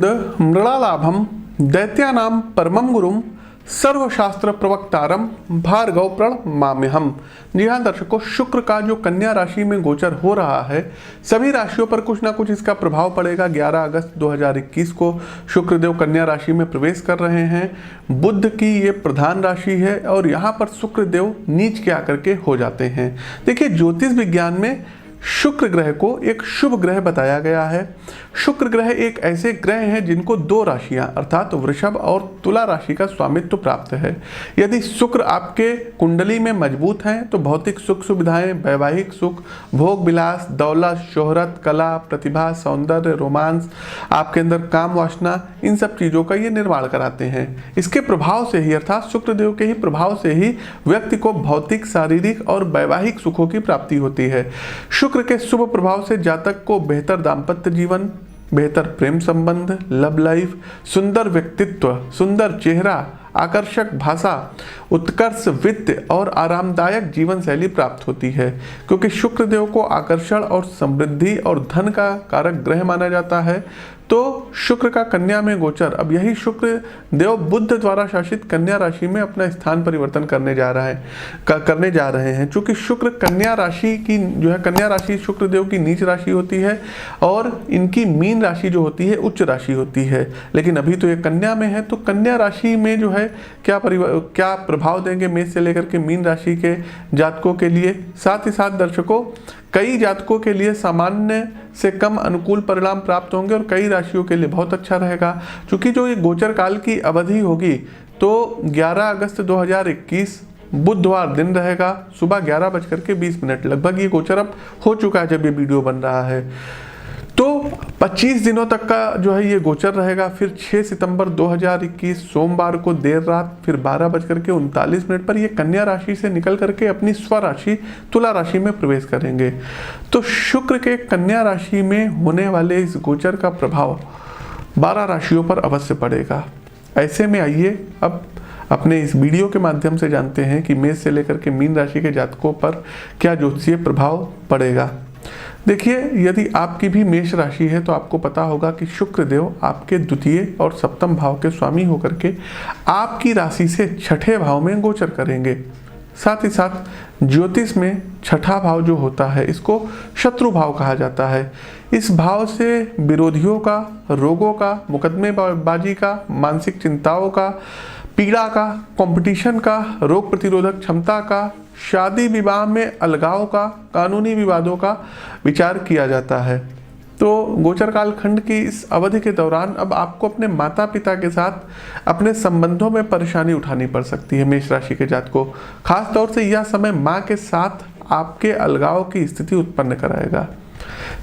मृणालाभम दैत्यानाम परमं गुरुम सर्वशास्त्र प्रवक्तारम भार्गव प्रणमाम्यहम्। जी हाँ दर्शकों, शुक्र का जो कन्या राशि में गोचर हो रहा है, सभी राशियों पर कुछ ना कुछ इसका प्रभाव पड़ेगा। 11 अगस्त 2021 को शुक्रदेव कन्या राशि में प्रवेश कर रहे हैं। बुध की ये प्रधान राशि है और यहाँ पर शुक्रदेव नीच के आकर के हो जाते हैं। देखिए, ज्योतिष विज्ञान में शुक्र ग्रह को एक शुभ ग्रह बताया गया है। शुक्र ग्रह एक ऐसे ग्रह हैं जिनको दो राशियां अर्थात वृषभ और तुला राशि का स्वामित्व प्राप्त है। यदि शुक्र आपके कुंडली में मजबूत हैं तो भौतिक सुख सुविधाएं, वैवाहिक सुख, भोग विलास, दौलत, शोहरत, कला, प्रतिभा, सौंदर्य, रोमांस, आपके अंदर काम वासना, इन सब चीज़ों का ये निर्माण कराते हैं। इसके प्रभाव से ही अर्थात शुक्रदेव के ही प्रभाव से ही व्यक्ति को भौतिक, शारीरिक और वैवाहिक सुखों की प्राप्ति होती है। शुक्र के शुभ प्रभाव से जातक को बेहतर दाम्पत्य जीवन, बेहतर प्रेम संबंध, लव लाइफ, सुंदर व्यक्तित्व, सुंदर चेहरा, आकर्षक भाषा, उत्कर्ष वित्त और आरामदायक जीवन शैली प्राप्त होती है। क्योंकि शुक्रदेव को आकर्षण और समृद्धि और धन का कारक ग्रह माना जाता है, तो शुक्र का कन्या में गोचर, अब यही शुक्र देव बुध द्वारा शासित कन्या राशि में अपना स्थान परिवर्तन करने जा रहे हैं। चूंकि शुक्र कन्या राशि की जो है, कन्या राशि शुक्र देव की नीच राशि होती है और इनकी मीन राशि जो होती है उच्च राशि होती है। लेकिन अभी तो ये कन्या में है, तो कन्या राशि में जो है क्या प्रभाव देंगे मेष से लेकर के मीन राशि के जातकों के लिए। साथ ही साथ दर्शकों, कई जातकों के लिए सामान्य से कम अनुकूल परिणाम प्राप्त होंगे और कई राशियों के लिए बहुत अच्छा रहेगा। क्योंकि जो ये गोचर काल की अवधि होगी तो 11 अगस्त 2021 बुधवार दिन रहेगा, सुबह 11:20 लगभग ये गोचर अब हो चुका है जब ये वीडियो बन रहा है। तो 25 दिनों तक का जो है ये गोचर रहेगा। फिर 6 सितंबर 2021 सोमवार को देर रात फिर 12:39 पर ये कन्या राशि से निकल करके अपनी स्वराशि तुला राशि में प्रवेश करेंगे। तो शुक्र के कन्या राशि में होने वाले इस गोचर का प्रभाव 12 राशियों पर अवश्य पड़ेगा। ऐसे में आइए अब अपने इस वीडियो के माध्यम से जानते हैं कि मेष से लेकर के मीन राशि के जातकों पर क्या ज्योतिषीय प्रभाव पड़ेगा। देखिए, यदि आपकी भी मेष राशि है तो आपको पता होगा कि शुक्रदेव आपके द्वितीय और सप्तम भाव के स्वामी होकर के आपकी राशि से छठे भाव में गोचर करेंगे। साथ ही साथ ज्योतिष में छठा भाव जो होता है इसको शत्रु भाव कहा जाता है। इस भाव से विरोधियों का, रोगों का, मुकदमेबाजी का, मानसिक चिंताओं का, पीड़ा का, कंपटीशन का, रोग प्रतिरोधक क्षमता का, शादी विवाह में अलगाव का, कानूनी विवादों का विचार किया जाता है। तो गोचर काल खंड की इस अवधि के दौरान अब आपको अपने माता पिता के साथ अपने संबंधों में परेशानी उठानी पड़ सकती है। मेष राशि के जातकों, खास तौर से यह समय माँ के साथ आपके अलगाव की स्थिति उत्पन्न कराएगा।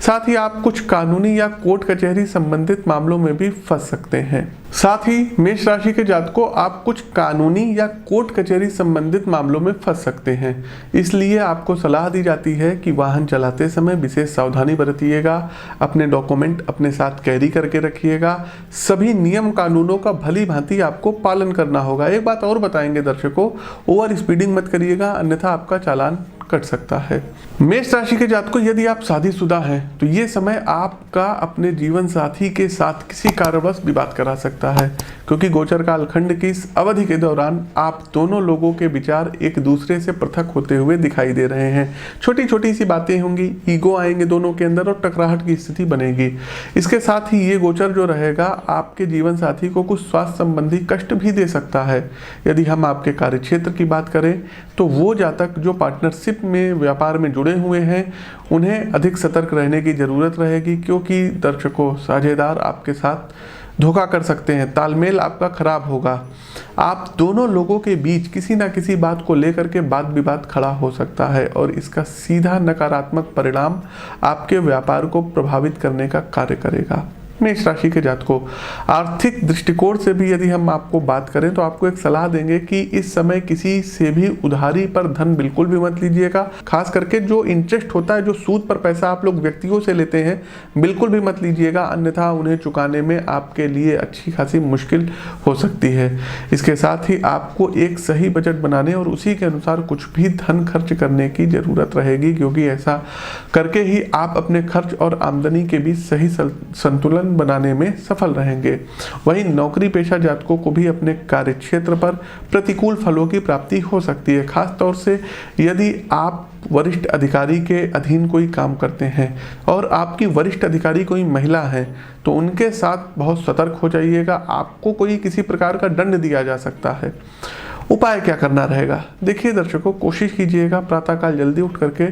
साथ ही आप कुछ कानूनी या कोर्ट कचहरी संबंधित मामलों में भी फंस सकते हैं। साथ ही मेष राशि के जातकों, आप कुछ कानूनी या कोर्ट कचहरी संबंधित मामलों में फंस सकते हैं। इसलिए आपको सलाह दी जाती है कि वाहन चलाते समय विशेष सावधानी बरतिएगा, अपने डॉक्यूमेंट अपने साथ कैरी करके रखिएगा, सभी नियम कानूनों का भली भांति आपको पालन करना होगा। एक बात और बताएंगे दर्शकों, ओवर स्पीडिंग मत करिएगा, अन्यथा आपका चालान कट सकता है। मेष राशि के जातकों, यदि आप शादीशुदा हैं तो ये समय आपका अपने जीवन साथी के साथ किसी कारणवश विवाद करा सकता है। क्योंकि गोचर काल खंड की इस अवधि के दौरान आप दोनों लोगों के विचार एक दूसरे से पृथक होते हुए दिखाई दे रहे हैं। छोटी छोटी सी बातें होंगी, ईगो आएंगे दोनों के अंदर और टकराहट की स्थिति बनेगी। इसके साथ ही ये गोचर जो रहेगा आपके जीवन साथी को कुछ स्वास्थ्य संबंधी कष्ट भी दे सकता है। यदि हम आपके कार्यक्षेत्र की बात करें तो वो जातक जो पार्टनरशिप में, व्यापार में जुड़े हुए हैं, उन्हें अधिक सतर्क रहने की जरूरत रहेगी। क्योंकि दर्शकों, साझेदार आपके साथ धोखा कर सकते हैं, तालमेल आपका खराब होगा। आप दोनों लोगों के बीच किसी ना किसी बात को लेकर के वाद विवाद खड़ा हो सकता है और इसका सीधा नकारात्मक परिणाम आपके व्यापार को प्रभावित करने का कार्य करेगा। मेष राशि के जातकों, आर्थिक दृष्टिकोण से भी यदि हम आपको बात करें तो आपको एक सलाह देंगे कि इस समय किसी से भी उधारी पर धन बिल्कुल भी मत लीजिएगा। खास करके जो इंटरेस्ट होता है, जो सूद पर पैसा आप लोग व्यक्तियों से लेते हैं, बिल्कुल भी मत लीजिएगा, अन्यथा उन्हें चुकाने में आपके लिए अच्छी खासी मुश्किल हो सकती है। इसके साथ ही आपको एक सही बजट बनाने और उसी के अनुसार कुछ भी धन खर्च करने की जरूरत रहेगी, क्योंकि ऐसा करके ही आप अपने खर्च और आमदनी के बीच सही संतुलन संबंध बनाने में सफल रहेंगे। वहीं नौकरी पेशा जातकों को भी अपने कार्य क्षेत्र पर प्रतिकूल फलों की प्राप्ति हो सकती है। खास तौर से यदि आप वरिष्ठ अधिकारी के अधीन कोई काम करते हैं और आपकी वरिष्ठ अधिकारी कोई महिला है तो उनके साथ बहुत सतर्क हो जाइएगा। आपको कोई किसी प्रकार का दंड दिया जा सकता है। उपाय क्या करना रहेगा? देखिए दर्शकों, कोशिश कीजिएगा प्रातःकाल जल्दी उठ करके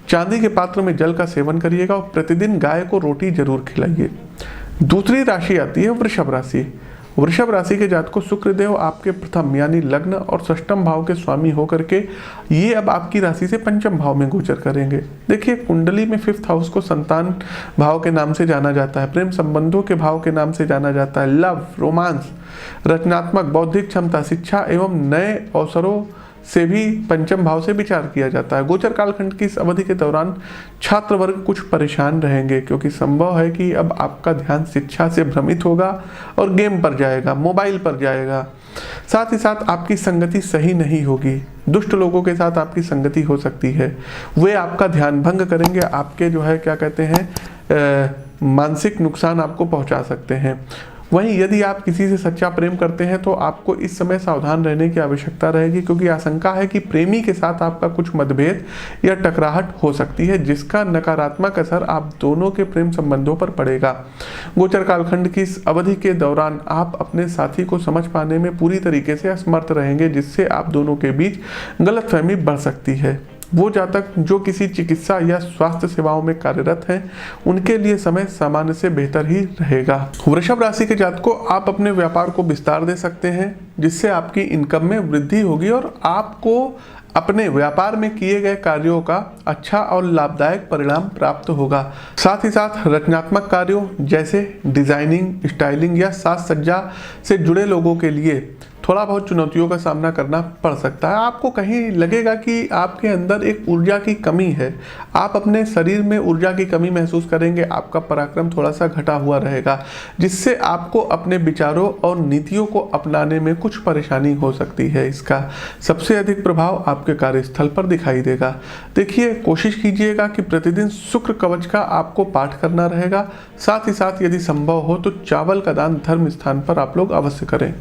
चांदी के पात्र में जल का सेवन करिएगा और प्रतिदिन गाय को रोटी जरूर खिलाइए। दूसरी राशि आती है वृषभ राशि। वृषभ राशि के जातकों शुक्रदेव आपके प्रथम यानी लग्न और षष्ठम भाव के स्वामी होकर के ये अब आपकी राशि से पंचम भाव में गोचर करेंगे। देखिए कुंडली में 5th हाउस को संतान भाव के नाम से जाना जाता है, प्रेम संबंधों के भाव के नाम से जाना जाता है, लव, रोमांस, रचनात्मक, बौद्धिक क्षमता, शिक्षा एवं नए अवसरों से भी पंचम भाव से विचार किया जाता है। गोचर कालखंड की इस अवधि के दौरान छात्र वर्ग कुछ परेशान रहेंगे क्योंकि संभव है कि अब आपका ध्यान शिक्षा से भ्रमित होगा और गेम पर जाएगा, मोबाइल पर जाएगा। साथ ही साथ आपकी संगति सही नहीं होगी, दुष्ट लोगों के साथ आपकी संगति हो सकती है, वे आपका ध्यान भंग करेंगे, आपके जो है क्या कहते हैं मानसिक नुकसान आपको पहुंचा सकते हैं। वहीं यदि आप किसी से सच्चा प्रेम करते हैं तो आपको इस समय सावधान रहने की आवश्यकता रहेगी क्योंकि आशंका है कि प्रेमी के साथ आपका कुछ मतभेद या टकराहट हो सकती है जिसका नकारात्मक असर आप दोनों के प्रेम संबंधों पर पड़ेगा। गोचर कालखंड की इस अवधि के दौरान आप अपने साथी को समझ पाने में पूरी तरीके से असमर्थ रहेंगे जिससे आप दोनों के बीच गलतफहमी बढ़ सकती है। वो जातक जो किसी चिकित्सा या स्वास्थ्य सेवाओं में कार्यरत हैं उनके लिए समय सामान्य से बेहतर ही रहेगा। वृषभ राशि के जातकों आप अपने व्यापार को विस्तार दे सकते हैं जिससे आपकी इनकम में वृद्धि होगी और आपको अपने व्यापार में किए गए कार्यों का अच्छा और लाभदायक परिणाम प्राप्त होगा। साथ ही साथ रचनात्मक कार्यों जैसे डिजाइनिंग, स्टाइलिंग या साज सज्जा से जुड़े लोगों के लिए थोड़ा बहुत चुनौतियों का सामना करना पड़ सकता है। आपको कहीं लगेगा कि आपके अंदर एक ऊर्जा की कमी है, आप अपने शरीर में ऊर्जा की कमी महसूस करेंगे, आपका पराक्रम थोड़ा सा घटा हुआ रहेगा जिससे आपको अपने विचारों और नीतियों को अपनाने में कुछ परेशानी हो सकती है। इसका सबसे अधिक प्रभाव आपके कार्यस्थल पर दिखाई देगा। देखिए कोशिश कीजिएगा कि प्रतिदिन शुक्र कवच का आपको पाठ करना रहेगा। साथ ही साथ यदि संभव हो तो चावल का दान धर्म स्थान पर आप लोग अवश्य करें।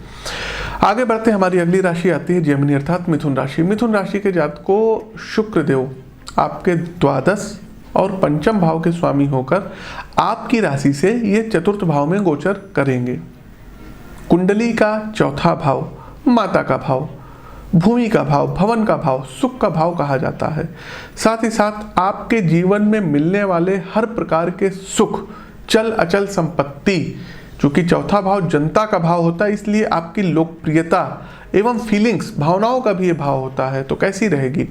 आगे बढ़ते हमारी अगली राशि आती है जेमिनी अर्थात मिथुन राशि। मिथुन राशि के जातकों शुक्रदेव आपके द्वादश और पंचम भाव के स्वामी होकर आपकी राशि से ये चतुर्थ भाव में गोचर करेंगे। कुंडली का चौथा भाव माता का भाव, भूमि का भाव, भवन का भाव, सुख का भाव कहा जाता है। साथ ही साथ आपके जीवन में मिलने वाले हर प्रकार के सुख, चल अचल संपत्ति, चूंकि चौथा भाव जनता का भाव होता है इसलिए आपकी लोकप्रियता एवं फीलिंग्स, भावनाओं का भी ये भाव होता है, तो कैसी रहेगी?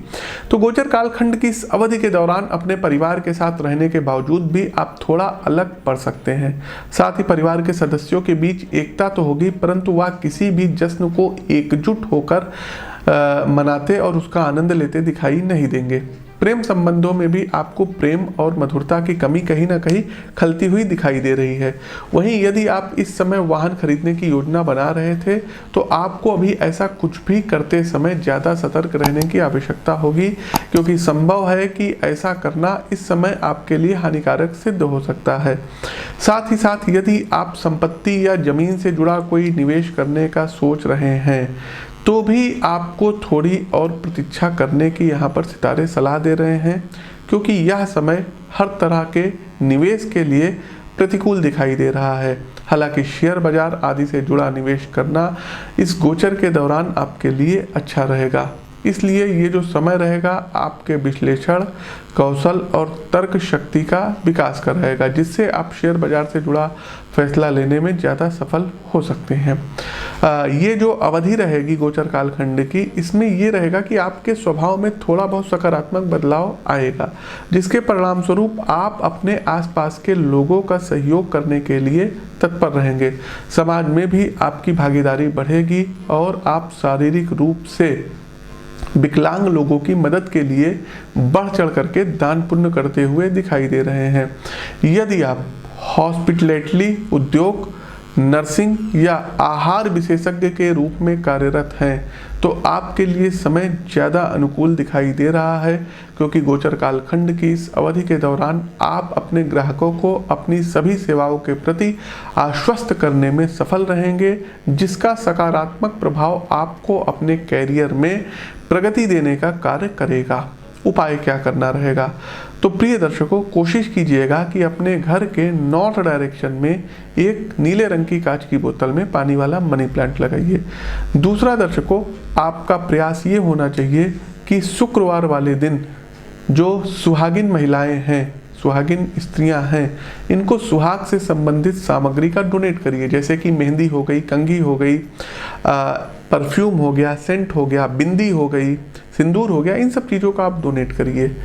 तो गोचर कालखंड की इस अवधि के दौरान अपने परिवार के साथ रहने के बावजूद भी आप थोड़ा अलग पड़ सकते हैं। साथ ही परिवार के सदस्यों के बीच एकता तो होगी परंतु वह किसी भी जश्न को एकजुट होकर मनाते और उसका आनंद लेते दिखाई नहीं देंगे। प्रेम संबंधों में भी आपको प्रेम और मधुरता की कमी कहीं ना कहीं खलती हुई दिखाई दे रही है। वहीं यदि आप इस समय वाहन खरीदने की योजना बना रहे थे तो आपको अभी ऐसा कुछ भी करते समय ज़्यादा सतर्क रहने की आवश्यकता होगी क्योंकि संभव है कि ऐसा करना इस समय आपके लिए हानिकारक सिद्ध हो सकता है। साथ ही साथ यदि आप संपत्ति या जमीन से जुड़ा कोई निवेश करने का सोच रहे हैं तो भी आपको थोड़ी और प्रतीक्षा करने की यहाँ पर सितारे सलाह दे रहे हैं क्योंकि यह समय हर तरह के निवेश के लिए प्रतिकूल दिखाई दे रहा है। हालांकि शेयर बाजार आदि से जुड़ा निवेश करना इस गोचर के दौरान आपके लिए अच्छा रहेगा। इसलिए ये जो समय रहेगा आपके विश्लेषण कौशल और तर्क शक्ति का विकास कराएगा जिससे आप शेयर बाजार से जुड़ा फैसला लेने में ज़्यादा सफल हो सकते हैं। ये जो अवधि रहेगी गोचर कालखंड की इसमें ये रहेगा कि आपके स्वभाव में थोड़ा बहुत सकारात्मक बदलाव आएगा जिसके परिणाम स्वरूप आप अपने आसपास के लोगों का सहयोग करने के लिए तत्पर रहेंगे। समाज में भी आपकी भागीदारी बढ़ेगी और आप शारीरिक रूप से विकलांग लोगों की मदद के लिए बढ़ चढ़ करके दान पुण्य करते हुए दिखाई दे रहे हैं। यदि आप हॉस्पिटलिटी उद्योग, नर्सिंग या आहार विशेषज्ञ के रूप में कार्यरत हैं तो आपके लिए समय ज़्यादा अनुकूल दिखाई दे रहा है, क्योंकि गोचर कालखंड की इस अवधि के दौरान आप अपने ग्राहकों को अपनी सभी सेवाओं के प्रति आश्वस्त करने में सफल रहेंगे, जिसका सकारात्मक प्रभाव आपको अपने कैरियर में प्रगति देने का कार्य करेगा। उपाय क्या करना रहेगा? तो प्रिय दर्शकों, कोशिश कीजिएगा कि अपने घर के नॉर्थ डायरेक्शन में एक नीले रंग की कांच की बोतल में पानी वाला मनी प्लांट लगाइए। दूसरा दर्शकों, आपका प्रयास ये होना चाहिए कि शुक्रवार वाले दिन जो सुहागिन महिलाएं हैं, सुहागिन स्त्रियां हैं, इनको सुहाग से संबंधित सामग्री का डोनेट करिए, जैसे कि मेहंदी हो गई, कंघी हो गई, परफ्यूम हो गया, सेंट हो गया, बिंदी हो गई, सिंदूर हो गया, इन सब चीज़ों का आप डोनेट करिए।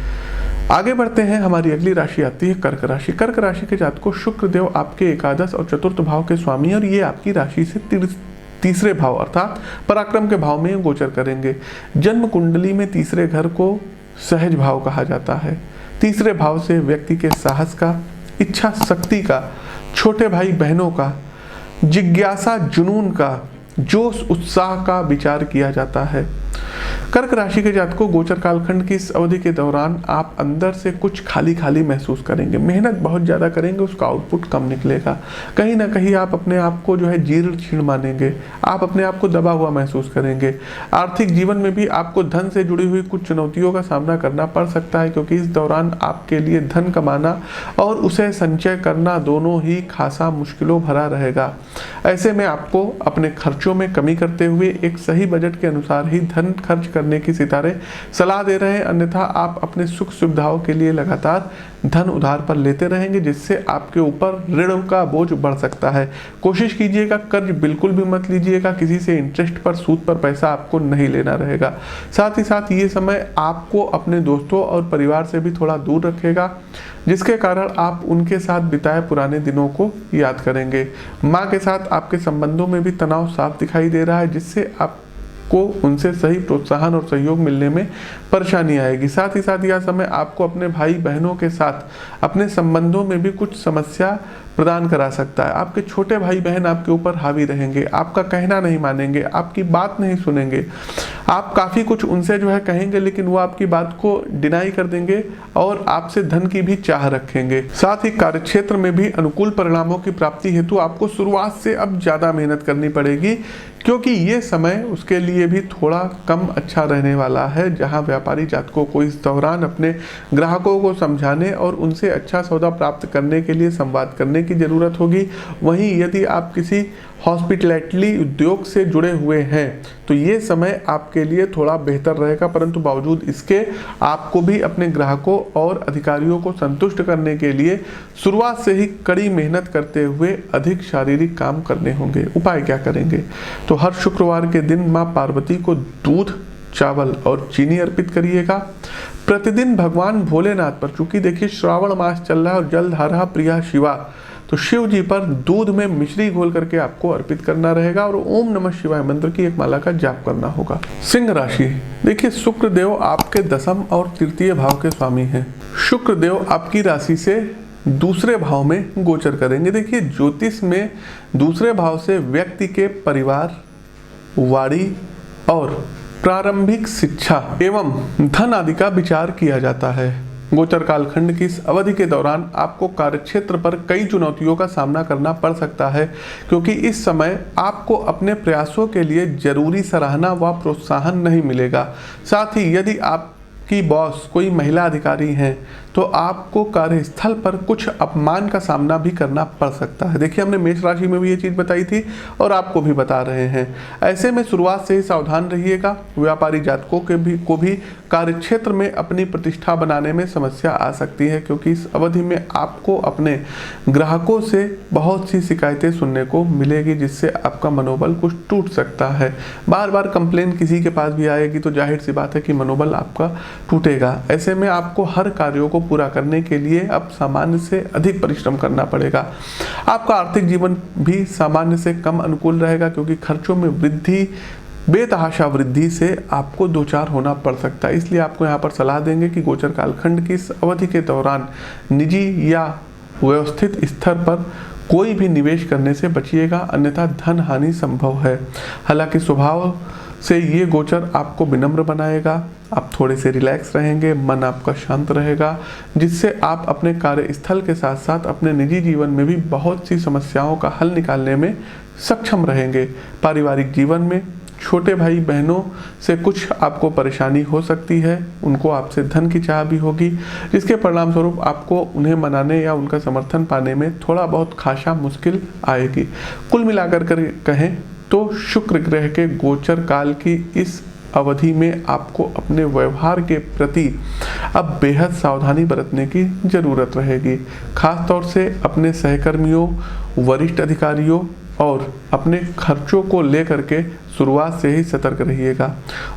आगे बढ़ते हैं, हमारी अगली राशि आती है कर्क राशि। कर्क राशि के जातकों, शुक्र देव आपके एकादश और चतुर्थ भाव के स्वामी, और ये आपकी राशि से तीसरे भाव अर्थात पराक्रम के भाव में गोचर करेंगे। जन्म कुंडली में तीसरे घर को सहज भाव कहा जाता है। तीसरे भाव से व्यक्ति के साहस का, इच्छा शक्ति का, छोटे भाई बहनों का, जिज्ञासा जुनून का, जोश उत्साह का विचार किया जाता है। कर्क राशि के जातकों, गोचर कालखंड की इस अवधि के दौरान आप अंदर से कुछ खाली खाली महसूस करेंगे। मेहनत बहुत ज़्यादा करेंगे, उसका आउटपुट कम निकलेगा। कहीं ना कहीं आप अपने आप को जो है जीर्ण शीर्ण मानेंगे, आप अपने आप को दबा हुआ महसूस करेंगे। आर्थिक जीवन में भी आपको धन से जुड़ी हुई कुछ चुनौतियों का सामना करना पड़ सकता है, क्योंकि इस दौरान आपके लिए धन कमाना और उसे संचय करना दोनों ही खासा मुश्किलों भरा रहेगा। ऐसे में आपको अपने खर्चों में कमी करते हुए एक सही बजट के अनुसार ही धन खर्च करने की सितारे सलाह दे रहे हैं, अन्यथा आप अपने सुख सुविधाओं के लिए लगातार धन उधार पर लेते रहेंगे, जिससे आपके ऊपर ऋण का बोझ बढ़ सकता है। कोशिश कीजिएगा कर्ज बिल्कुल भी मत लीजिएगा, किसी से इंटरेस्ट पर, सूद पर पैसा आपको नहीं लेना रहेगा। साथ ही साथ ये समय आपको अपने दोस्तों और परिवार से भी थोड़ा दूर रखेगा, जिसके कारण आप उनके साथ बिताए पुराने दिनों को याद करेंगे। माँ के साथ आपके संबंधों में भी तनाव साफ दिखाई दे रहा है, जिससे आपको उनसे सही प्रोत्साहन और सहयोग मिलने में परेशानी आएगी। साथ ही साथ यह समय आपको अपने भाई बहनों के साथ अपने संबंधों में भी कुछ समस्या प्रदान करा सकता है। आपके छोटे भाई बहन आपके ऊपर हावी रहेंगे, आपका कहना नहीं मानेंगे, आपकी बात नहीं सुनेंगे। आप काफ़ी कुछ उनसे जो है कहेंगे, लेकिन वो आपकी बात को डिनाई कर देंगे और आपसे धन की भी चाह रखेंगे। साथ ही कार्यक्षेत्र में भी अनुकूल परिणामों की प्राप्ति हेतु आपको शुरुआत से अब ज़्यादा मेहनत करनी पड़ेगी, क्योंकि ये समय उसके लिए भी थोड़ा कम अच्छा रहने वाला है। जहां व्यापारी जातकों को इस दौरान अपने ग्राहकों को समझाने और उनसे अच्छा सौदा प्राप्त करने के लिए संवाद करने की ज़रूरत होगी, वहीं यदि आप किसी हॉस्पिटैलिटी उद्योग से जुड़े हुए हैं तो ये समय आपके लिए थोड़ा बेहतर रहेगा, परंतु बावजूद इसके आपको भी अपने ग्राहकों और अधिकारियों को संतुष्ट करने के लिए शुरुआत से ही कड़ी मेहनत करते हुए अधिक शारीरिक काम करने होंगे। उपाय क्या करेंगे? तो हर शुक्रवार के दिन माँ पार्वती को दूध, चावल और चीनी अर्पित करिएगा। प्रतिदिन भगवान भोलेनाथ पर, चूंकि देखिए श्रावण मास चल रहा है और जलधारा प्रिया शिवा, तो शिव जी पर दूध में मिश्री घोल करके आपको अर्पित करना रहेगा और ओम नमः शिवाय मंत्र की एक माला का जाप करना होगा। सिंह राशि, देखिए शुक्र देव आपके दशम और तृतीय भाव के स्वामी हैं। शुक्र देव आपकी राशि से दूसरे भाव में गोचर करेंगे। देखिए ज्योतिष में दूसरे भाव से व्यक्ति के परिवार, वाणी और प्रारंभिक शिक्षा एवं धन आदि का विचार किया जाता है। गोचर कालखंड की इस अवधि के दौरान आपको कार्यक्षेत्र पर कई चुनौतियों का सामना करना पड़ सकता है, क्योंकि इस समय आपको अपने प्रयासों के लिए जरूरी सराहना व प्रोत्साहन नहीं मिलेगा। साथ ही यदि आपकी बॉस कोई महिला अधिकारी हैं तो आपको कार्यस्थल पर कुछ अपमान का सामना भी करना पड़ सकता है। देखिए हमने मेष राशि में भी ये चीज़ बताई थी और आपको भी बता रहे हैं। ऐसे में शुरुआत से ही सावधान रहिएगा। व्यापारी जातकों को भी कार्यक्षेत्र में अपनी प्रतिष्ठा बनाने में समस्या आ सकती है, क्योंकि इस अवधि में आपको अपने ग्राहकों से बहुत सी शिकायतें सुनने को मिलेगी, जिससे आपका मनोबल कुछ टूट सकता है। बार बार कंप्लेन किसी के पास भी आएगी तो जाहिर सी बात है कि मनोबल आपका टूटेगा। ऐसे में आपको हर कार्यों को पूरा करने के लिए अब सामान्य से अधिक परिश्रम करना पड़ेगा। आपका आर्थिक जीवन भी सामान्य से कम अनुकूल रहेगा, क्योंकि खर्चों में वृद्धि, बेतहाशा वृद्धि से आपको दो चार होना पड़ सकता है। इसलिए आपको यहाँ पर सलाह देंगे कि गोचर कालखंड की इस अवधि के दौरान निजी या व्यवस्थित स्तर पर कोई भी निवेश करने से बचिएगा, अन्यथा धन हानि संभव है। हालांकि स्वभाव से ये गोचर आपको विनम्र बनाएगा, आप थोड़े से रिलैक्स रहेंगे, मन आपका शांत रहेगा, जिससे आप अपने कार्यस्थल के साथ साथ अपने निजी जीवन में भी बहुत सी समस्याओं का हल निकालने में सक्षम रहेंगे। पारिवारिक जीवन में छोटे भाई बहनों से कुछ आपको परेशानी हो सकती है, उनको आपसे धन की चाह भी होगी, जिसके परिणाम स्वरूप आपको उन्हें मनाने या उनका समर्थन पाने में थोड़ा बहुत खासा मुश्किल आएगी। कुल मिलाकर कर कहें तो शुक्र ग्रह के गोचर काल की इस अवधि में आपको अपने व्यवहार के प्रति अब बेहद सावधानी बरतने की जरूरत रहेगी। खास तौर से अपने सहकर्मियों, वरिष्ठ अधिकारियों और अपने खर्चों को लेकर के शुरुआत से ही सतर्क रहिएगा।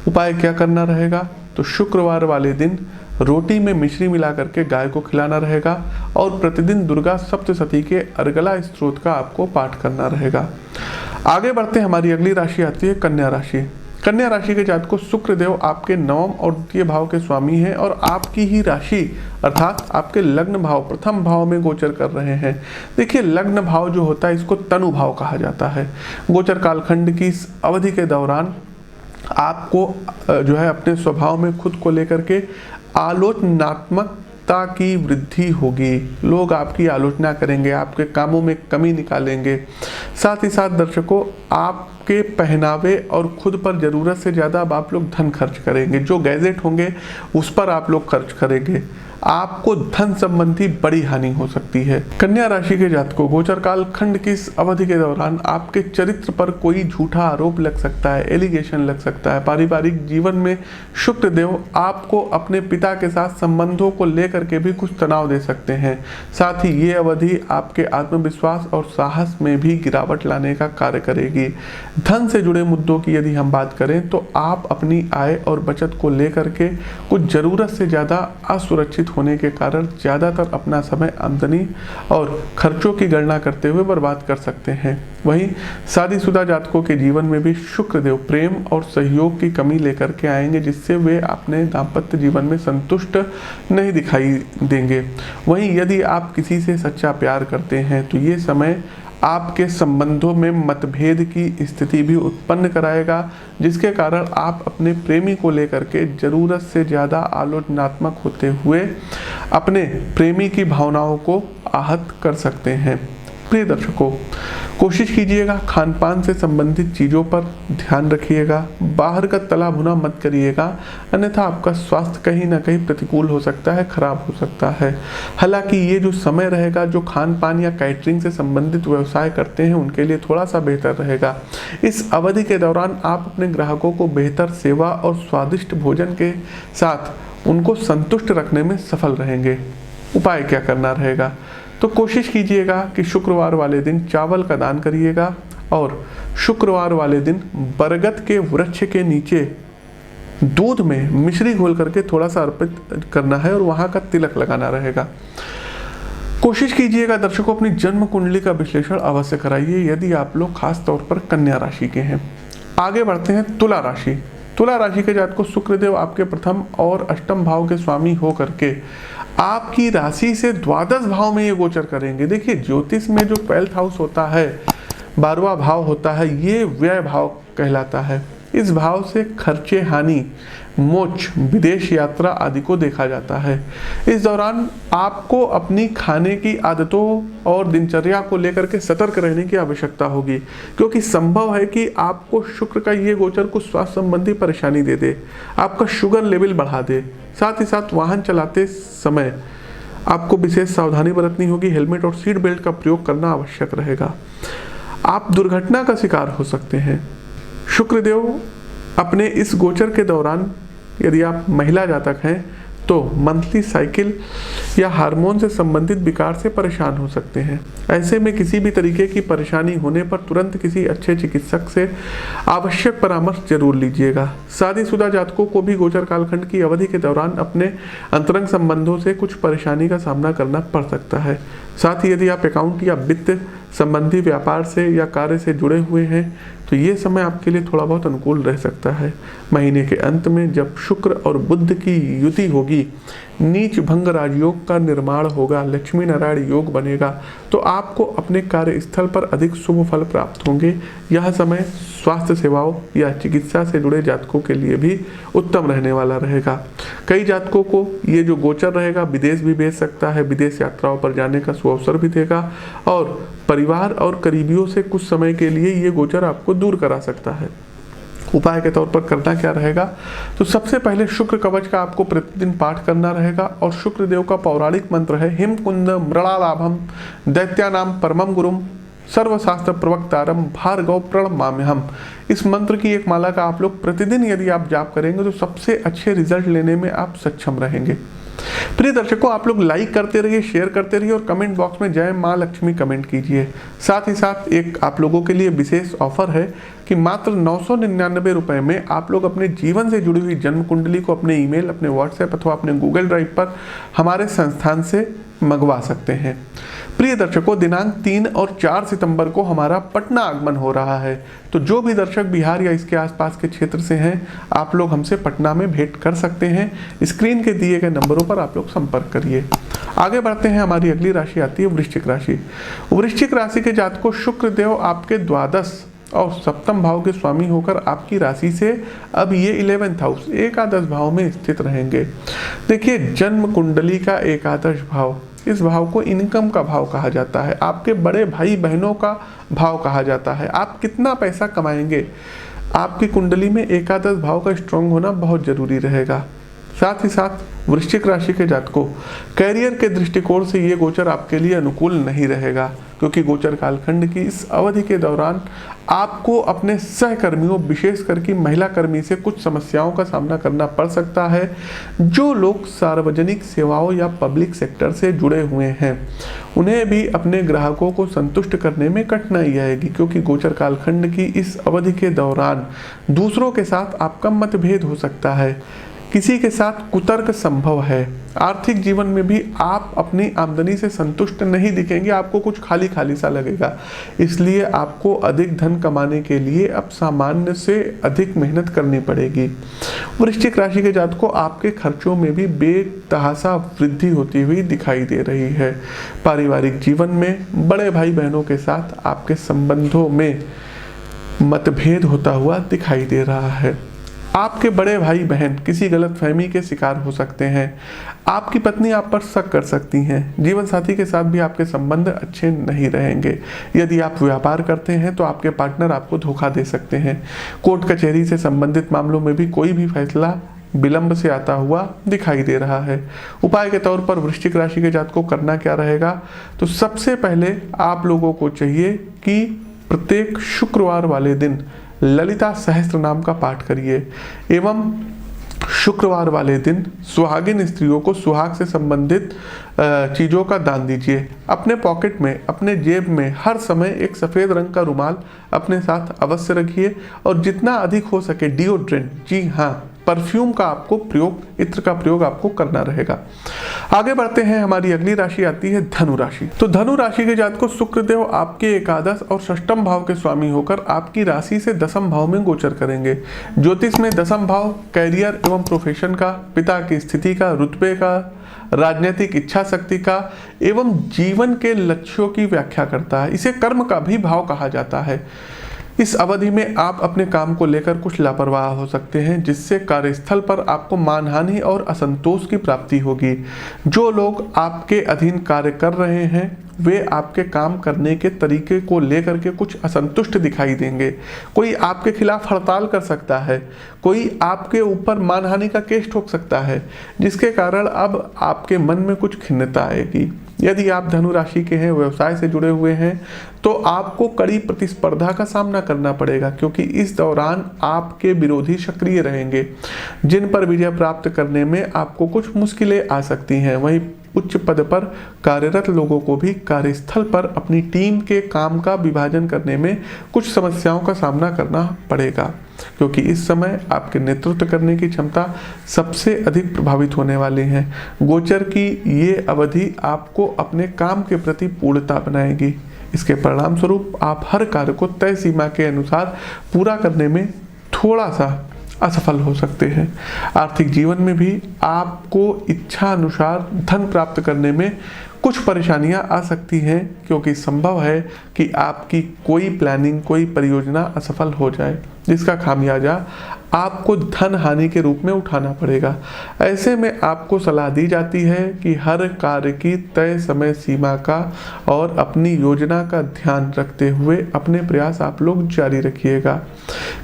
उपाय क्या करना रहेगा? तो शुक्रवार वाले दिन रोटी में मिश्री मिला करके गाय को खिलाना रहेगा और प्रतिदिन दुर्गा सप्तशती के अर्गला स्तोत्र का आपको पाठ करना रहेगा। आगे बढ़ते हमारी अगली राशि आती है कन्या राशि। कन्या राशि के जातकों शुक्रदेव आपके नवम और द्वितीय भाव के स्वामी हैं और आपकी ही राशि अर्थात आपके लग्न भाव प्रथम भाव में गोचर कर रहे हैं। देखिए, लग्न भाव जो होता है इसको तनु भाव कहा जाता है। गोचर कालखंड की इस अवधि के दौरान आपको जो है अपने स्वभाव में खुद को लेकर के आलोचनात्मकता की वृद्धि होगी। लोग आपकी आलोचना करेंगे, आपके कामों में कमी निकालेंगे। साथ ही साथ दर्शकों, आपके पहनावे और खुद पर ज़रूरत से ज़्यादा अब आप लोग धन खर्च करेंगे। जो गैजेट होंगे उस पर आप लोग खर्च करेंगे। आपको धन संबंधी बड़ी हानि हो सकती है। कन्या राशि के जातकों गोचर काल खंड की इस अवधि के दौरान आपके चरित्र पर कोई झूठा आरोप लग सकता है, एलिगेशन लग सकता है। पारिवारिक जीवन में शुक्र देव आपको अपने पिता के साथ संबंधों को लेकर के भी कुछ तनाव दे सकते हैं। साथ ही ये अवधि आपके आत्मविश्वास और साहस में भी गिरावट लाने का कार्य करेगी। धन से जुड़े मुद्दों की यदि हम बात करें तो आप अपनी आय और बचत को लेकर के कुछ जरूरत से ज़्यादा असुरक्षित होने के कारण ज़्यादातर अपना समय आमदनी और खर्चों की गणना करते हुए बर्बाद कर सकते हैं। वहीं शादीशुदा जातकों के जीवन में भी शुक्रदेव प्रेम और सहयोग की कमी लेकर के आएंगे, जिससे वे अपने दाम्पत्य जीवन में संतुष्ट नहीं दिखाई देंगे। वहीं यदि आप किसी से सच्चा प्यार करते हैं तो ये समय आपके संबंधों में मतभेद की स्थिति भी उत्पन्न कराएगा, जिसके कारण आप अपने प्रेमी को लेकर के ज़रूरत से ज़्यादा आलोचनात्मक होते हुए अपने प्रेमी की भावनाओं को आहत कर सकते हैं। प्रिय दर्शकों, कोशिश कीजिएगा खान पान से संबंधित चीज़ों पर ध्यान रखिएगा, बाहर का तला भुना मत करिएगा, अन्यथा आपका स्वास्थ्य कहीं ना कहीं प्रतिकूल हो सकता है, खराब हो सकता है। हालांकि ये जो समय रहेगा, जो खान पान या कैटरिंग से संबंधित व्यवसाय करते हैं उनके लिए थोड़ा सा बेहतर रहेगा। इस अवधि के दौरान आप अपने ग्राहकों को बेहतर सेवा और स्वादिष्ट भोजन के साथ उनको संतुष्ट रखने में सफल रहेंगे। उपाय क्या करना रहेगा? तो कोशिश कीजिएगा कि शुक्रवार वाले दिन चावल का दान करिएगा और शुक्रवार वाले दिन बरगद के वृक्ष के नीचे दूध में मिश्री घोल करके थोड़ा सा अर्पित करना है और वहां का तिलक लगाना रहेगा। कोशिश कीजिएगा दर्शकों, अपनी जन्म कुंडली का विश्लेषण अवश्य कराइए यदि आप लोग खास तौर पर कन्या राशि के हैं। आगे बढ़ते हैं तुला राशि। तुला राशि के जातकों शुक्रदेव आपके प्रथम और अष्टम भाव के स्वामी हो करके आपकी राशि से द्वादश भाव में ये गोचर करेंगे। देखिए, ज्योतिष में जो 12th हाउस होता है, 12वां भाव होता है, ये व्यय भाव कहलाता है। इस भाव से खर्चे, हानि, मोक्ष, विदेश यात्रा आदि को देखा जाता है। इस दौरान आपको अपनी खाने की आदतों और दिनचर्या को लेकर के सतर्क रहने की आवश्यकता होगी, क्योंकि संभव है कि आपको शुक्र का ये गोचर कुछ स्वास्थ्य संबंधी परेशानी दे दे, आपका शुगर लेवल बढ़ा दे। साथ ही साथ वाहन चलाते समय आपको विशेष सावधानी बरतनी होगी, हेलमेट और सीट बेल्ट का प्रयोग करना आवश्यक रहेगा। आप दुर्घटना का शिकार हो सकते हैं। शुक्रदेव अपने इस गोचर के दौरान यदि आप महिला जातक हैं तो मंथली साइकिल या हार्मोन से संबंधित विकार से परेशान हो सकते हैं। ऐसे में किसी भी तरीके की परेशानी होने पर तुरंत किसी अच्छे चिकित्सक से आवश्यक परामर्श जरूर लीजिएगा। शादीशुदा जातकों को भी गोचर कालखंड की अवधि के दौरान अपने अंतरंग संबंधों से कुछ परेशानी का सामना करना पड़ सकता है। साथ ही यदि आप अकाउंट या वित्त संबंधी व्यापार से या कार्य से जुड़े हुए हैं तो ये समय आपके लिए थोड़ा बहुत अनुकूल रह सकता है। महीने के अंत में जब शुक्र और बुध की युति होगी, नीच भंग राजयोग का निर्माण होगा, लक्ष्मी नारायण योग बनेगा, तो आपको अपने कार्यस्थल पर अधिक शुभ फल प्राप्त होंगे। यह समय स्वास्थ्य सेवाओं या चिकित्सा से जुड़े जातकों के लिए भी उत्तम रहने वाला रहेगा। कई जातकों को ये जो गोचर रहेगा विदेश भी भेज सकता है, विदेश यात्राओं पर जाने का सुअवसर भी देगा और परिवार और करीबियों से कुछ समय के लिए ये गोचर आपको दूर करा सकता है। उपाय के तौर पर करना क्या रहेगा, तो सबसे पहले शुक्र कवच का आपको प्रतिदिन पाठ करना रहेगा और शुक्र देव का पौराणिक मंत्र है हिम कुंद मृणालाभम दैत्यानाम परमम गुरुम सर्वशास्त्र प्रवक्तारम भार्गव प्रणमाम्यहम्। इस मंत्र की एक माला का आप लोग प्रतिदिन यदि आप जाप करेंगे तो सबसे अच्छे रिजल्ट लेने में आप सक्षम रहेंगे। प्रिय दर्शकों, आप लोग लाइक करते रहिए, शेयर करते रहिए और कमेंट बॉक्स में जय मां लक्ष्मी कमेंट कीजिए। साथ ही साथ एक आप लोगों के लिए विशेष ऑफर है कि मात्र 999 रुपए में आप लोग अपने जीवन से जुड़ी हुई जन्म कुंडली को अपने ईमेल, अपने व्हाट्सएप अथवा अपने गूगल ड्राइव पर हमारे संस्थान से मंगवा सकते हैं। प्रिय दर्शकों, दिनांक 3 और 4 सितंबर को हमारा पटना आगमन हो रहा है, तो जो भी दर्शक बिहार या इसके आसपास के क्षेत्र से हैं आप लोग हमसे पटना में भेंट कर सकते हैं। स्क्रीन के दिए गए नंबरों पर आप लोग संपर्क करिए। आगे बढ़ते हैं, हमारी अगली राशि आती है वृश्चिक राशि। वृश्चिक राशि के जातकों शुक्र देव आपके द्वादश और सप्तम भाव के स्वामी होकर आपकी राशि से अब ये 11th हाउस एकादश भाव में स्थित रहेंगे। देखिए, जन्म कुंडली का एकादश भाव, इस भाव को इनकम का भाव कहा जाता है, आपके बड़े भाई बहनों का भाव कहा जाता है। आप कितना पैसा कमाएंगे, आपकी कुंडली में एकादश भाव का स्ट्रांग होना बहुत जरूरी रहेगा। साथ ही साथ वृश्चिक राशि के जातकों कैरियर के दृष्टिकोण से ये गोचर आपके लिए अनुकूल नहीं रहेगा, क्योंकि गोचर कालखंड की इस अवधि के दौरान आपको अपने सहकर्मियों, विशेष करके महिला कर्मी से कुछ समस्याओं का सामना करना पड़ सकता है। जो लोग सार्वजनिक सेवाओं या पब्लिक सेक्टर से जुड़े हुए हैं उन्हें भी अपने ग्राहकों को संतुष्ट करने में कठिनाई आएगी, क्योंकि गोचर कालखंड की इस अवधि के दौरान दूसरों के साथ आपका मतभेद हो सकता है, किसी के साथ कुतर्क संभव है। आर्थिक जीवन में भी आप अपनी आमदनी से संतुष्ट नहीं दिखेंगे, आपको कुछ खाली खाली सा लगेगा। इसलिए आपको अधिक धन कमाने के लिए अब सामान्य से अधिक मेहनत करनी पड़ेगी। वृश्चिक राशि के जातकों आपके खर्चों में भी बेतहासा वृद्धि होती हुई दिखाई दे रही है। पारिवारिक जीवन में बड़े भाई बहनों के साथ आपके संबंधों में मतभेद होता हुआ दिखाई दे रहा है। आपके बड़े भाई बहन किसी गलतफहमी के शिकार हो सकते हैं। आपकी पत्नी आप पर शक कर सकती हैं। जीवन साथी के साथ भी आपके संबंध अच्छे नहीं रहेंगे। यदि आप व्यापार करते हैं तो आपके पार्टनर आपको धोखा दे सकते हैं। कोर्ट कचहरी से संबंधित मामलों में भी कोई भी फैसला विलंब से आता हुआ दिखाई दे रहा है। उपाय के तौर पर वृश्चिक राशि के जातकों को करना क्या रहेगा, तो सबसे पहले आप लोगों को चाहिए कि प्रत्येक शुक्रवार वाले दिन ललिता सहस्त्र नाम का पाठ करिए एवं शुक्रवार वाले दिन सुहागिन स्त्रियों को सुहाग से संबंधित चीज़ों का दान दीजिए। अपने पॉकेट में, अपने जेब में हर समय एक सफ़ेद रंग का रुमाल अपने साथ अवश्य रखिए और जितना अधिक हो सके डिओड्रेंट, जी हाँ, परफ्यूम का आपको प्रयोग, इत्र का प्रयोग आपको करना रहेगा। आगे बढ़ते हैं, हमारी अगली राशि आती है धनु राशि। तो धनु राशि के जातकों शुक्रदेव आपके एकादश और षष्ठम भाव के स्वामी होकर आपकी राशि से दसम भाव में गोचर करेंगे। ज्योतिष में दसम भाव कैरियर एवं प्रोफेशन का, पिता की स्थिति का, रुतबे का, राजनीतिक इच्छा शक्ति का एवं जीवन के लक्ष्यों की व्याख्या करता है। इसे कर्म का भी भाव कहा जाता है। इस अवधि में आप अपने काम को लेकर कुछ लापरवाह हो सकते हैं, जिससे कार्यस्थल पर आपको मानहानि और असंतोष की प्राप्ति होगी। जो लोग आपके अधीन कार्य कर रहे हैं वे आपके काम करने के तरीके को लेकर के कुछ असंतुष्ट दिखाई देंगे। कोई आपके खिलाफ हड़ताल कर सकता है, कोई आपके ऊपर मानहानि का केस ठोक सकता है, जिसके कारण अब आपके मन में कुछ खिन्नता आएगी। यदि आप धनु राशि के हैं, व्यवसाय से जुड़े हुए हैं, तो आपको कड़ी प्रतिस्पर्धा का सामना करना पड़ेगा, क्योंकि इस दौरान आपके विरोधी सक्रिय रहेंगे, जिन पर विजय प्राप्त करने में आपको कुछ मुश्किलें आ सकती हैं। वहीं उच्च पद पर कार्यरत लोगों को भी कार्यस्थल पर अपनी टीम के काम का विभाजन करने में कुछ समस्याओं का सामना करना पड़ेगा, क्योंकि इस समय आपके नेतृत्व करने की क्षमता सबसे अधिक प्रभावित होने वाली है। गोचर की ये अवधि आपको अपने काम के प्रति पूर्णता बनाएगी। इसके परिणाम स्वरूप आप हर कार्य को तय सीमा के अनुसार पूरा करने में थोड़ा सा असफल हो सकते हैं। आर्थिक जीवन में भी आपको इच्छा अनुसार धन प्राप्त करने में कुछ परेशानियां आ सकती हैं, क्योंकि संभव है कि आपकी कोई प्लानिंग, कोई परियोजना असफल हो जाए, जिसका खामियाजा आपको धन हानि के रूप में उठाना पड़ेगा। ऐसे में आपको सलाह दी जाती है कि हर कार्य की तय समय सीमा का और अपनी योजना का ध्यान रखते हुए अपने प्रयास आप लोग जारी रखिएगा।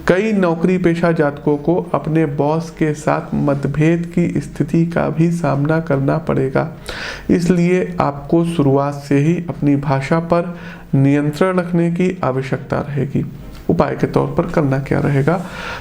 कई नौकरी पेशा जातकों को अपने बॉस के साथ मतभेद की स्थिति का भी सामना करना पड़ेगा, इसलिए आपको शुरुआत से ही अपनी भाषा पर नियंत्रण रखने की आवश्यकता रहेगी। उपाय के तौर पर करना क्या रहेगा,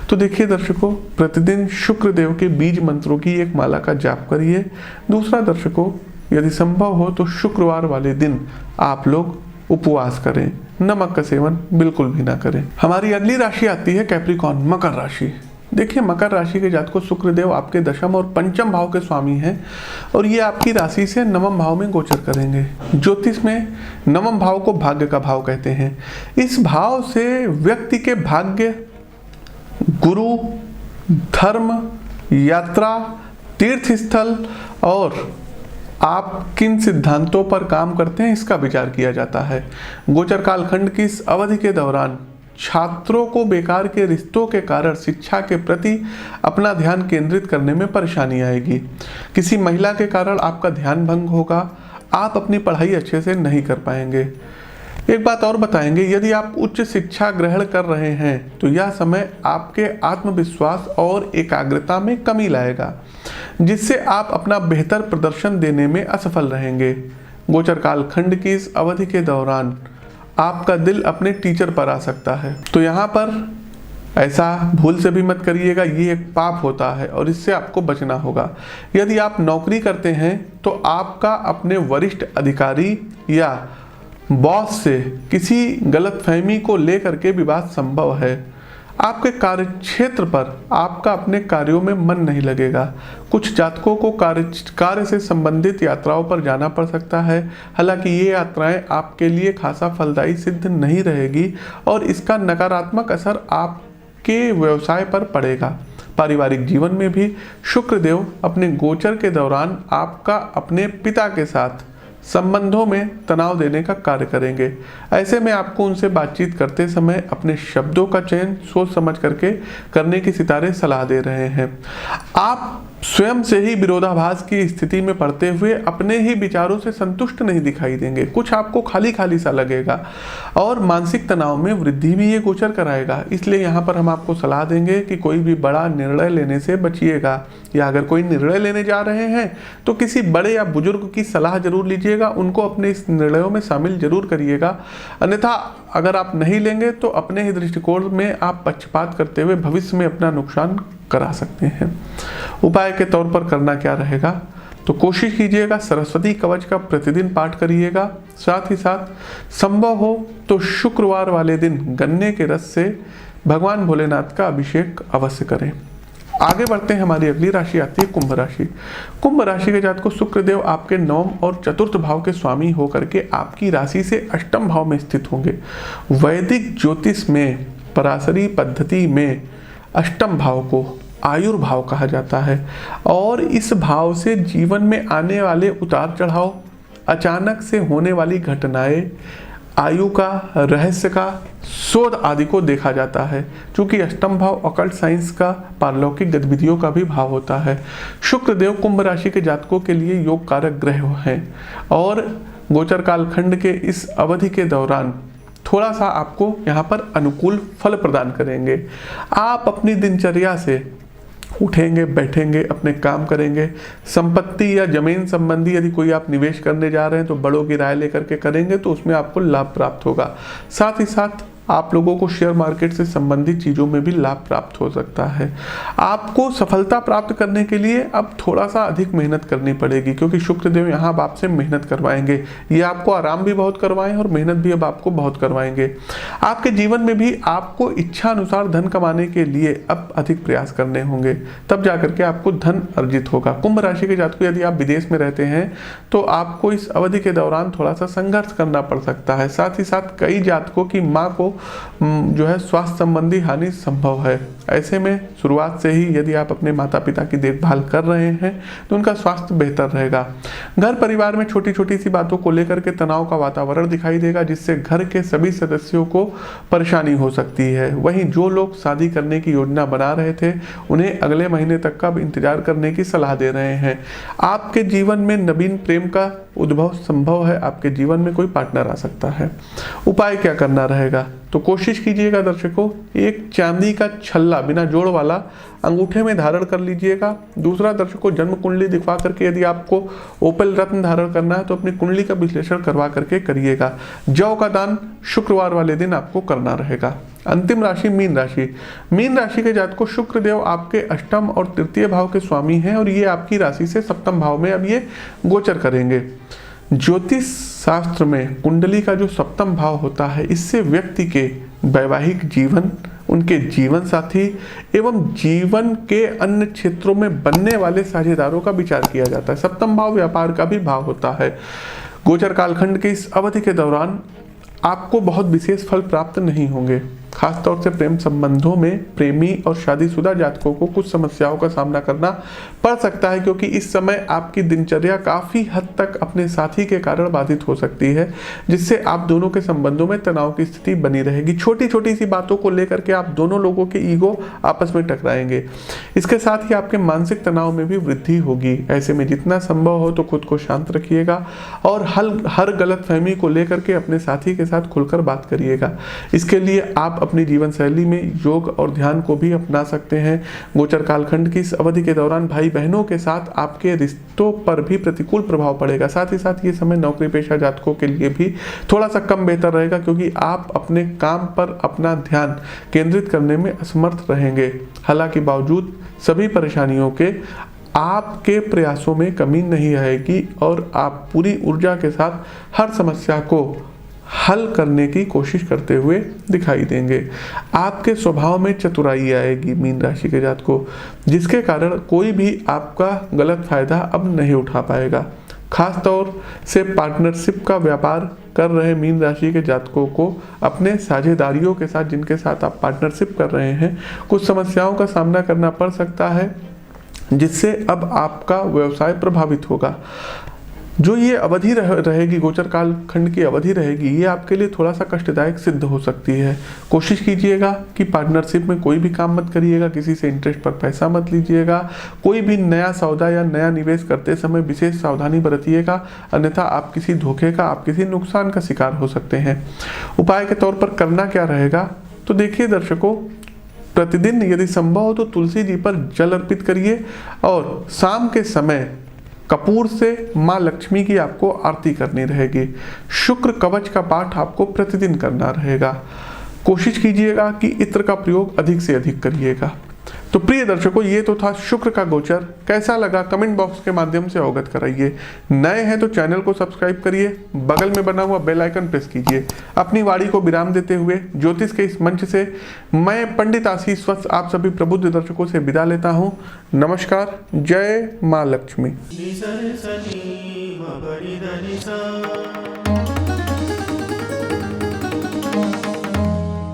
तो देखिए दर्शकों, प्रतिदिन शुक्र देव के बीज मंत्रों की एक माला का जाप करिए। दूसरा दर्शकों, यदि संभव हो तो शुक्रवार वाले दिन आप लोग उपवास करें, नमक का सेवन बिल्कुल भी ना करें। हमारी अगली राशि आती है कैप्रिकॉर्न, मकर राशि। देखिए, मकर राशि के जातकों शुक्रदेव आपके दशम और पंचम भाव के स्वामी हैं और ये आपकी राशि से नवम भाव में गोचर करेंगे। ज्योतिष में नवम भाव को भाग्य का भाव कहते हैं। इस भाव से व्यक्ति के भाग्य, गुरु, धर्म, यात्रा, तीर्थ स्थल और आप किन सिद्धांतों पर काम करते हैं इसका विचार किया जाता है। गोचर कालखंड की इस अवधि के दौरान छात्रों को बेकार के रिश्तों के कारण शिक्षा के प्रति अपना ध्यान केंद्रित करने में परेशानी आएगी। किसी महिला के कारण आपका ध्यान भंग होगा, आप अपनी पढ़ाई अच्छे से नहीं कर पाएंगे। एक बात और बताएंगे, यदि आप उच्च शिक्षा ग्रहण कर रहे हैं तो यह समय आपके आत्मविश्वास और एकाग्रता में कमी लाएगा, जिससे आप अपना बेहतर प्रदर्शन देने में असफल रहेंगे। गोचर कालखंड की इस अवधि के दौरान आपका दिल अपने टीचर पर आ सकता है, तो यहाँ पर ऐसा भूल से भी मत करिएगा, ये एक पाप होता है और इससे आपको बचना होगा। यदि आप नौकरी करते हैं तो आपका अपने वरिष्ठ अधिकारी या बॉस से किसी गलतफहमी को लेकर के विवाद संभव है। आपके कार्य क्षेत्र पर आपका अपने कार्यों में मन नहीं लगेगा। कुछ जातकों को कार्य से संबंधित यात्राओं पर जाना पड़ सकता है। हालांकि ये यात्राएं आपके लिए खासा फलदायी सिद्ध नहीं रहेगी और इसका नकारात्मक असर आपके व्यवसाय पर पड़ेगा। पारिवारिक जीवन में भी शुक्रदेव अपने गोचर के दौरान आपका अपने पिता के साथ संबंधों में तनाव देने का कार्य करेंगे। ऐसे में आपको उनसे बातचीत करते समय अपने शब्दों का चयन सोच समझ करके करने की सितारे सलाह दे रहे हैं। आप स्वयं से ही विरोधाभास की स्थिति में पड़ते हुए अपने ही विचारों से संतुष्ट नहीं दिखाई देंगे। कुछ आपको खाली खाली सा लगेगा और मानसिक तनाव में वृद्धि भी ये गोचर कराएगा। इसलिए यहाँ पर हम आपको सलाह देंगे कि कोई भी बड़ा निर्णय लेने से बचिएगा, या अगर कोई निर्णय लेने जा रहे हैं तो किसी बड़े या बुजुर्ग की सलाह जरूर लीजिएगा, उनको अपने इस निर्णयों में शामिल जरूर करिएगा। अन्यथा अगर आप नहीं लेंगे तो अपने ही दृष्टिकोण में आप पक्षपात करते हुए भविष्य में अपना नुकसान करा सकते हैं। उपाय के तौर पर करना क्या रहेगा, तो कोशिश कीजिएगा सरस्वती कवच का प्रतिदिन पाठ करिएगा। साथ ही साथ संभव हो तो शुक्रवार वाले दिन गन्ने के रस से भगवान भोलेनाथ का अभिषेक अवश्य करें। आगे बढ़ते हैं, हमारी अगली राशि आती है कुंभ राशि। कुंभ राशि के जातकों शुक्रदेव आपके नवम और चतुर्थ भाव के स्वामी होकर के आपकी राशि से अष्टम भाव में स्थित होंगे। वैदिक ज्योतिष में पराशरी पद्धति में अष्टम भाव को आयुर्भाव कहा जाता है और इस भाव से जीवन में आने वाले उतार चढ़ाव, अचानक से होने वाली घटनाएं, आयु का, रहस्य का शोध आदि को देखा जाता है। चूंकि अष्टम भाव ऑकल्ट साइंस का, पारलौकिक गतिविधियों का भी भाव होता है। शुक्रदेव कुंभ राशि के जातकों के लिए योग कारक ग्रह हैं और गोचर कालखंड के इस अवधि के दौरान थोड़ा सा आपको यहाँ पर अनुकूल फल प्रदान करेंगे। आप अपनी दिनचर्या से उठेंगे, बैठेंगे, अपने काम करेंगे। संपत्ति या जमीन संबंधी यदि कोई आप निवेश करने जा रहे हैं तो बड़ों की राय लेकर के करेंगे तो उसमें आपको लाभ प्राप्त होगा। साथ ही साथ आप लोगों को शेयर मार्केट से संबंधित चीज़ों में भी लाभ प्राप्त हो सकता है। आपको सफलता प्राप्त करने के लिए अब थोड़ा सा अधिक मेहनत करनी पड़ेगी, क्योंकि शुक्रदेव यहाँ अब आपसे मेहनत करवाएंगे। ये आपको आराम भी बहुत करवाएं और मेहनत भी अब आपको बहुत करवाएंगे। आपके जीवन में भी आपको इच्छा अनुसार धन कमाने के लिए अब अधिक प्रयास करने होंगे, तब जाकर के आपको धन अर्जित होगा। कुंभ राशि के जातकों, यदि आप विदेश में रहते हैं तो आपको इस अवधि के दौरान थोड़ा सा संघर्ष करना पड़ सकता है। साथ ही साथ कई जातकों की मां को जो है स्वास्थ्य संबंधी हानि संभव है। ऐसे में शुरुआत से ही यदि आप अपने माता पिता की देखभाल कर रहे हैं तो उनका स्वास्थ्य बेहतर रहेगा। घर परिवार में छोटी छोटी सी बातों को लेकर के तनाव का वातावरण दिखाई देगा, जिससे घर के सभी सदस्यों को परेशानी हो सकती है। वहीं जो लोग शादी करने की योजना बना रहे थे उन्हें अगले महीने तक का इंतजार करने की सलाह दे रहे हैं। आपके जीवन में नवीन प्रेम का उद्भव संभव है। आपके जीवन में कोई पार्टनर आ सकता है। उपाय क्या करना रहेगा, तो कोशिश कीजिएगा दर्शकों, एक चांदी का छल्ला बिना जोड़ वाला अंगूठे में धारण कर लीजिएगा। दूसरा दर्शकों, जन्म कुंडली दिखवा करके यदि आपको ओपल रत्न धारण करना है तो अपनी कुंडली का विश्लेषण करवा करके करिएगा। जौ का दान शुक्रवार वाले दिन आपको करना रहेगा। अंतिम राशि मीन राशि। मीन राशि के जातकों, शुक्रदेव आपके अष्टम और तृतीय भाव के स्वामी हैं और ये आपकी राशि से सप्तम भाव में अब ये गोचर करेंगे। ज्योतिष शास्त्र में कुंडली का जो सप्तम भाव होता है, इससे व्यक्ति के वैवाहिक जीवन, उनके जीवन साथी एवं जीवन के अन्य क्षेत्रों में बनने वाले साझेदारों का विचार किया जाता है। सप्तम भाव व्यापार का भी भाव होता है। गोचर कालखंड के इस अवधि के दौरान आपको बहुत विशेष फल प्राप्त नहीं होंगे। खासतौर से प्रेम संबंधों में प्रेमी और शादीशुदा जातकों को कुछ समस्याओं का सामना करना पड़ सकता है, क्योंकि इस समय आपकी दिनचर्या काफ़ी हद तक अपने साथी के कारण बाधित हो सकती है, जिससे आप दोनों के संबंधों में तनाव की स्थिति बनी रहेगी। छोटी छोटी सी बातों को लेकर के आप दोनों लोगों के ईगो आपस में टकराएंगे। इसके साथ ही आपके मानसिक तनाव में भी वृद्धि होगी। ऐसे में जितना संभव हो तो खुद को शांत रखिएगा और हर गलतफहमी को लेकर के अपने साथी के साथ खुलकर बात करिएगा। इसके लिए आप अपनी जीवन शैली में योग और ध्यान को भी अपना सकते हैं। गोचर कालखंड की इस अवधि के दौरान भाई बहनों के साथ आपके रिश्तों पर भी प्रतिकूल प्रभाव पड़ेगा। साथ ही साथ ये समय नौकरी पेशा जातकों के लिए भी थोड़ा सा कम बेहतर रहेगा, क्योंकि आप अपने काम पर अपना ध्यान केंद्रित करने में असमर्थ रहेंगे। हालांकि बावजूद सभी परेशानियों के आपके प्रयासों में कमी नहीं आएगी और आप पूरी ऊर्जा के साथ हर समस्या को हल करने की कोशिश करते हुए दिखाई देंगे। आपके स्वभाव में चतुराई आएगी मीन राशि के जातकों, जिसके कारण कोई भी आपका गलत फायदा अब नहीं उठा पाएगा। खास तौर से पार्टनरशिप का व्यापार कर रहे मीन राशि के जातकों को अपने साझेदारियों के साथ, जिनके साथ आप पार्टनरशिप कर रहे हैं, कुछ समस्याओं का सामना करना पड़ सकता है, जिससे अब आपका व्यवसाय प्रभावित होगा। जो ये अवधि रहेगी, गोचर काल खंड की अवधि रहेगी, ये आपके लिए थोड़ा सा कष्टदायक सिद्ध हो सकती है। कोशिश कीजिएगा कि पार्टनरशिप में कोई भी काम मत करिएगा, किसी से इंटरेस्ट पर पैसा मत लीजिएगा। कोई भी नया सौदा या नया निवेश करते समय विशेष सावधानी बरतिएगा, अन्यथा आप किसी धोखे का, आप किसी नुकसान का शिकार हो सकते हैं। उपाय के तौर पर करना क्या रहेगा, तो देखिए दर्शकों, प्रतिदिन यदि संभव हो तो तुलसी जी पर जल अर्पित करिए और शाम के समय कपूर से माँ लक्ष्मी की आपको आरती करनी रहेगी। शुक्र कवच का पाठ आपको प्रतिदिन करना रहेगा। कोशिश कीजिएगा कि इत्र का प्रयोग अधिक से अधिक करिएगा। तो प्रिय दर्शकों, ये तो था शुक्र का गोचर। कैसा लगा कमेंट बॉक्स के माध्यम से अवगत कराइए। नए हैं तो चैनल को सब्सक्राइब करिए, बगल में बना हुआ बेल आइकन प्रेस कीजिए। अपनी वाणी को विराम देते हुए ज्योतिष के इस मंच से मैं पंडित आशीष वत्स आप सभी प्रबुद्ध दर्शकों से विदा लेता हूँ। नमस्कार। जय माँ लक्ष्मी।